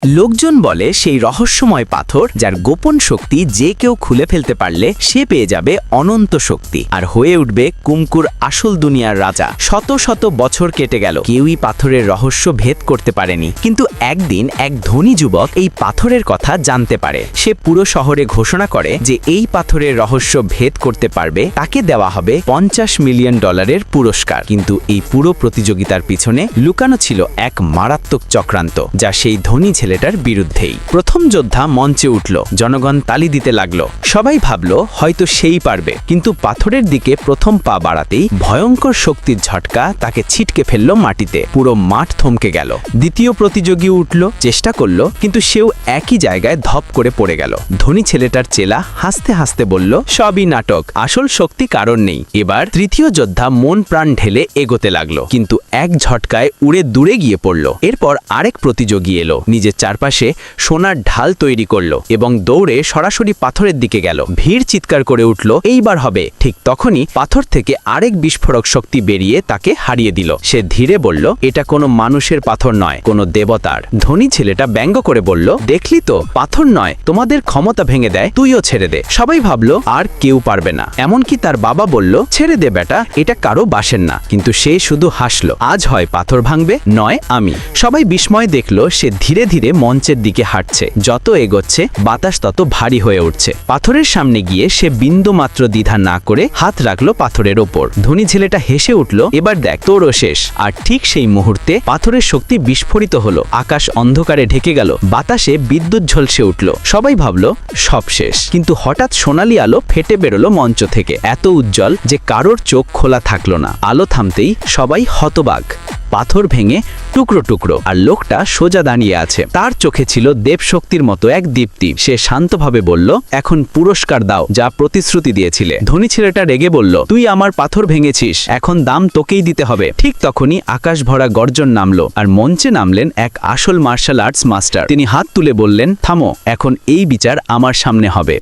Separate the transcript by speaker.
Speaker 1: লোকজন বলে সেই রহস্যময় পাথর যার গোপন শক্তি যে কেউ খুলে ফেলতে পারলে সে পেয়ে যাবে অনন্ত শক্তি আর হয়ে উঠবে কুমকুর আসল দুনিয়ার রাজা। শত শত বছর কেটে গেল, কেউই পাথরের রহস্য ভেদ করতে পারেনি। কিন্তু একদিন এক ধনী যুবক এই পাথরের কথা জানতে পারে। সে পুরো শহরে ঘোষণা করে যে এই পাথরের রহস্য ভেদ করতে পারবে তাকে দেওয়া হবে $50 মিলিয়ন পুরস্কার। কিন্তু এই পুরো প্রতিযোগিতার পিছনে লুকানো ছিল এক মারাত্মক চক্রান্ত, যা সেই ধনী ছেলেটার বিরুদ্ধেই। প্রথম যোদ্ধা মঞ্চে উঠল, জনগণ তালি দিতে লাগলো। সবাই ভাবল হয়তো সেই পারবে, কিন্তু পাথরের দিকে প্রথম পা বাড়াতেই ভয়ঙ্কর শক্তির ঝটকা তাকে ছিটকে ফেলল মাটিতে। পুরো মাঠ থমকে গেল। দ্বিতীয় প্রতিযোগী উঠল, চেষ্টা করলো, কিন্তু সেও একই জায়গায় ধপ করে পড়ে গেল। ধনী ছেলেটার চেলা হাসতে হাসতে বলল, সবই নাটক, আসল শক্তি কারণ নেই। এবার তৃতীয় যোদ্ধা মন প্রাণ ঢেলে এগোতে লাগলো, কিন্তু এক ঝটকায় উড়ে দূরে গিয়ে পড়ল। এরপর আরেক প্রতিযোগী এলো, নিজের চারপাশে সোনার ঢাল তৈরি করলো এবং দৌড়ে সরাসরি পাথরের দিকে গেল। ভিড় চিৎকার করে উঠল, এইবার হবে। ঠিক তখনই পাথর থেকে আরেক বিস্ফোরক শক্তি বেরিয়ে তাকে হারিয়ে দিল। সে ধীরে বলল, এটা কোনো মানুষের পাথর নয়, কোনো দেবতার। ধনী ছেলেটা ব্যঙ্গ করে বলল, দেখলি তো, পাথর নয়, তোমাদের ক্ষমতা ভেঙে দেয়, তুইও ছেড়ে দে। সবাই ভাবল আর কেউ পারবে না। এমনকি তার বাবা বলল, ছেড়ে দে বেটা, এটা কারো বাসের না। কিন্তু সে শুধু হাসলো। আজ হয় পাথর ভাঙবে, নয় আমি। সবাই বিস্ময় দেখলো সে ধীরে ধীরে মঞ্চের দিকে হাঁটছে। যত এগোচ্ছে বাতাস তত ভারী হয়ে উঠছে। পাথরের সামনে গিয়ে সে বিন্দু মাত্র দ্বিধা না করে হাত রাখলো পাথরের ওপর। ধনী ছেলেটা হেসে উঠল, এবার দেখ, তোরও শেষ। আর ঠিক সেই মুহূর্তে পাথরের শক্তি বিস্ফোরিত হলো। আকাশ অন্ধকারে ঢেকে গেল, বাতাসে বিদ্যুৎ ঝলসে উঠল। সবাই ভাবল সব শেষ। কিন্তু হঠাৎ সোনালি আলো ফেটে বেরোলো মঞ্চ থেকে, এত উজ্জ্বল যে কারোর চোখ খোলা থাকলো না। আলো থামতেই সবাই হতবাক। পাথর ভেঙে টুকরো টুকরো, আর লোকটা সোজা দাঁড়িয়ে আছে। তার চোখে ছিল দেবশক্তির মতো এক দীপ্তি। সে শান্তভাবে বলল, এখন পুরস্কার দাও, যা প্রতিশ্রুতি দিয়েছিলে। ধনী ছেলেটা রেগে বলল, তুই আমার পাথর ভেঙেছিস, এখন দাম তোকেই দিতে হবে। ঠিক তখনই আকাশ ভরা গর্জন নামলো, আর মঞ্চে নামলেন এক আসল মার্শাল আর্টস মাস্টার। তিনি হাত তুলে বললেন, থামো, এখন এই বিচার আমার সামনে হবে।